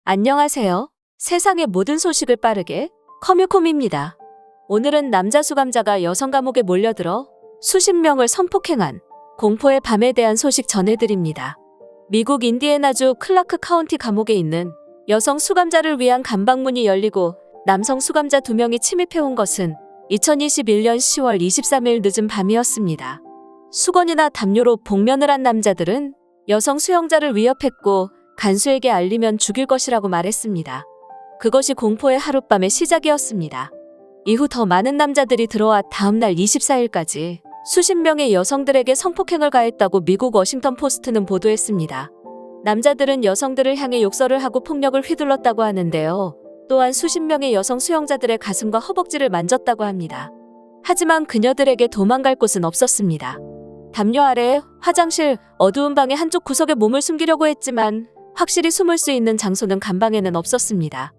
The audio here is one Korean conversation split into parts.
안녕하세요. 세상의 모든 소식을 빠르게 커뮤콤입니다. 오늘은 남자 수감자가 여성 감옥에 몰려들어 수십 명을 성폭행한 공포의 밤에 대한 소식 전해드립니다. 미국 인디애나주 클라크 카운티 감옥에 있는 여성 수감자를 위한 감방문이 열리고 남성 수감자 2명이 침입해온 것은 2021년 10월 23일 늦은 밤이었습니다. 수건이나 담요로 복면을 한 남자들은 여성 수용자를 위협했고 간수에게 알리면 죽일 것이라고 말했습니다. 그것이 공포의 하룻밤의 시작이었습니다. 이후 더 많은 남자들이 들어와 다음날 24일까지 수십 명의 여성들에게 성폭행을 가했다고 미국 워싱턴 포스트는 보도했습니다. 남자들은 여성들을 향해 욕설을 하고 폭력을 휘둘렀다고 하는데요. 또한 수십 명의 여성 수용자들의 가슴과 허벅지를 만졌다고 합니다. 하지만 그녀들에게 도망갈 곳은 없었습니다. 담요 아래, 화장실, 어두운 방의 한쪽 구석에 몸을 숨기려고 했지만 확실히 숨을 수 있는 장소는 감방에는 없었습니다.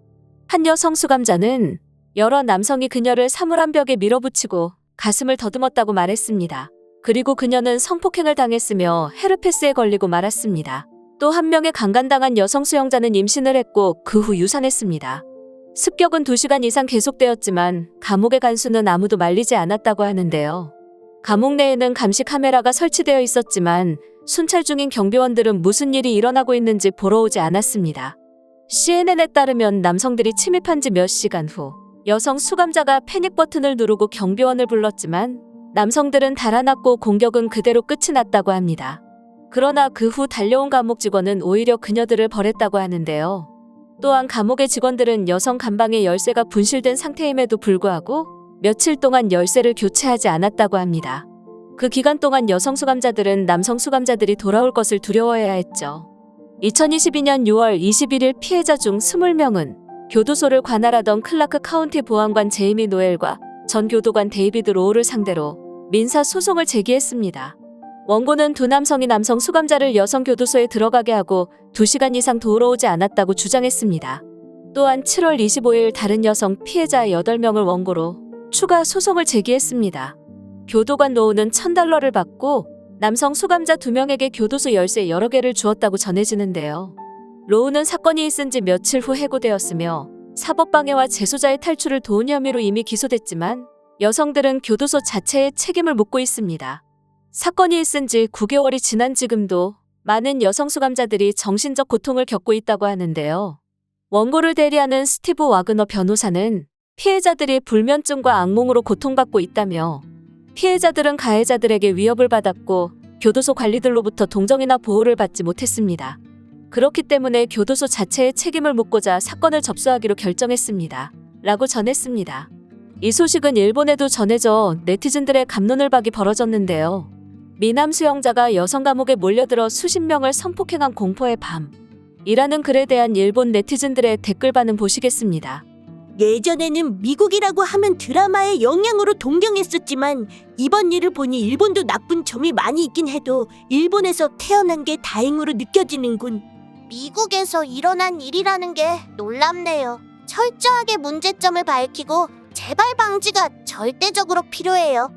한 여성 수감자는 여러 남성이 그녀를 사물함 벽에 밀어붙이고 가슴을 더듬었다고 말했습니다. 그리고 그녀는 성폭행을 당했으며 헤르페스에 걸리고 말았습니다. 또 한 명의 강간당한 여성 수용자는 임신을 했고 그 후 유산했습니다. 습격은 2시간 이상 계속되었지만 감옥의 간수는 아무도 말리지 않았다고 하는데요. 감옥 내에는 감시 카메라가 설치되어 있었지만 순찰 중인 경비원들은 무슨 일이 일어나고 있는지 보러 오지 않았습니다. CNN에 따르면 남성들이 침입한 지 몇 시간 후 여성 수감자가 패닉 버튼을 누르고 경비원을 불렀지만 남성들은 달아났고 공격은 그대로 끝이 났다고 합니다. 그러나 그 후 달려온 감옥 직원은 오히려 그녀들을 벌했다고 하는데요. 또한 감옥의 직원들은 여성 감방의 열쇠가 분실된 상태임에도 불구하고 며칠 동안 열쇠를 교체하지 않았다고 합니다. 그 기간 동안 여성 수감자들은 남성 수감자들이 돌아올 것을 두려워해야 했죠. 2022년 6월 21일 피해자 중 20명은 교도소를 관할하던 클라크 카운티 보안관 제이미 노엘과 전 교도관 데이비드 로우를 상대로 민사 소송을 제기했습니다. 원고는 두 남성이 남성 수감자를 여성 교도소에 들어가게 하고 2시간 이상 돌아오지 않았다고 주장했습니다. 또한 7월 25일 다른 여성 피해자 8명을 원고로 추가 소송을 제기했습니다. 교도관 로우는 $1,000를 받고 남성 수감자 2명에게 교도소 열쇠 여러 개를 주었다고 전해지는데요. 로우는 사건이 있은 지 며칠 후 해고되었으며 사법방해와 재소자의 탈출을 도운 혐의로 이미 기소됐지만 여성들은 교도소 자체의 책임을 묻고 있습니다. 사건이 있은 지 9개월이 지난 지금도 많은 여성 수감자들이 정신적 고통을 겪고 있다고 하는데요. 원고를 대리하는 스티브 와그너 변호사는 피해자들이 불면증과 악몽으로 고통받고 있다며 피해자들은 가해자들에게 위협을 받았고 교도소 관리들로부터 동정이나 보호를 받지 못했습니다. 그렇기 때문에 교도소 자체의 책임을 묻고자 사건을 접수하기로 결정했습니다. 라고 전했습니다. 이 소식은 일본에도 전해져 네티즌들의 갑론을박이 벌어졌는데요. 미남 수용자가 여성 감옥에 몰려들어 수십 명을 성폭행한 공포의 밤. 이라는 글에 대한 일본 네티즌들의 댓글반응 보시겠습니다. 예전에는 미국이라고 하면 드라마의 영향으로 동경했었지만 이번 일을 보니 일본도 나쁜 점이 많이 있긴 해도 일본에서 태어난 게 다행으로 느껴지는군. 미국에서 일어난 일이라는 게 놀랍네요. 철저하게 문제점을 밝히고 재발 방지가 절대적으로 필요해요.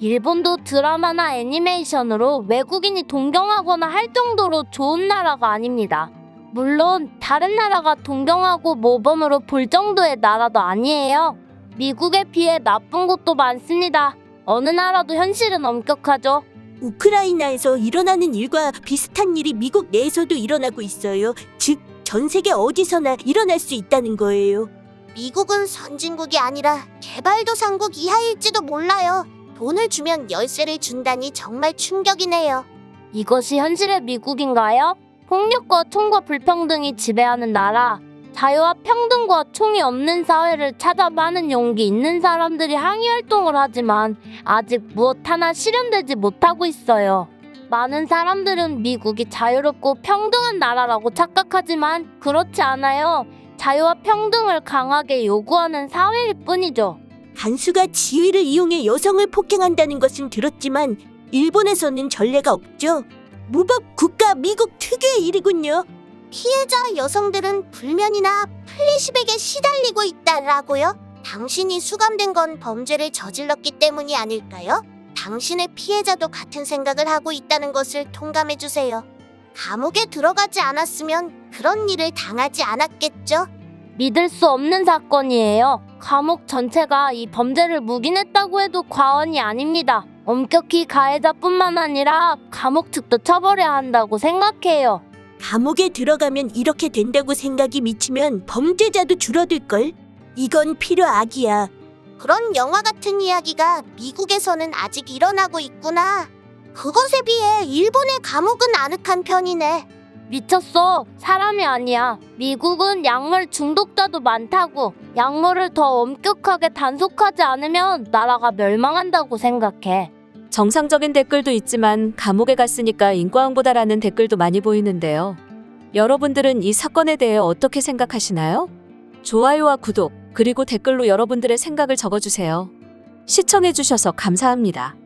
일본도 드라마나 애니메이션으로 외국인이 동경하거나 할 정도로 좋은 나라가 아닙니다. 물론 다른 나라가 동경하고 모범으로 볼 정도의 나라도 아니에요. 미국에 비해 나쁜 곳도 많습니다. 어느 나라도 현실은 엄격하죠. 우크라이나에서 일어나는 일과 비슷한 일이 미국 내에서도 일어나고 있어요. 즉, 전 세계 어디서나 일어날 수 있다는 거예요. 미국은 선진국이 아니라 개발도상국 이하일지도 몰라요. 돈을 주면 열쇠를 준다니 정말 충격이네요. 이것이 현실의 미국인가요? 폭력과 총과 불평등이 지배하는 나라, 자유와 평등과 총이 없는 사회를 찾아 많은 용기 있는 사람들이 항의활동을 하지만 아직 무엇 하나 실현되지 못하고 있어요. 많은 사람들은 미국이 자유롭고 평등한 나라라고 착각하지만 그렇지 않아요. 자유와 평등을 강하게 요구하는 사회일 뿐이죠. 간수가 지위를 이용해 여성을 폭행한다는 것은 들었지만 일본에서는 전례가 없죠. 무법 국가 미국 특유의 일이군요. 피해자 여성들은 불면이나 플래시백에 시달리고 있다라고요? 당신이 수감된 건 범죄를 저질렀기 때문이 아닐까요? 당신의 피해자도 같은 생각을 하고 있다는 것을 통감해주세요. 감옥에 들어가지 않았으면 그런 일을 당하지 않았겠죠? 믿을 수 없는 사건이에요. 감옥 전체가 이 범죄를 묵인했다고 해도 과언이 아닙니다. 엄격히 가해자뿐만 아니라 감옥 측도 처벌해야 한다고 생각해요. 감옥에 들어가면 이렇게 된다고 생각이 미치면 범죄자도 줄어들걸? 이건 필요악이야. 그런 영화 같은 이야기가 미국에서는 아직 일어나고 있구나. 그것에 비해 일본의 감옥은 아늑한 편이네. 미쳤어. 사람이 아니야. 미국은 약물 중독자도 많다고. 약물을 더 엄격하게 단속하지 않으면 나라가 멸망한다고 생각해. 정상적인 댓글도 있지만 감옥에 갔으니까 인과응보다라는 댓글도 많이 보이는데요. 여러분들은 이 사건에 대해 어떻게 생각하시나요? 좋아요와 구독, 그리고 댓글로 여러분들의 생각을 적어주세요. 시청해주셔서 감사합니다.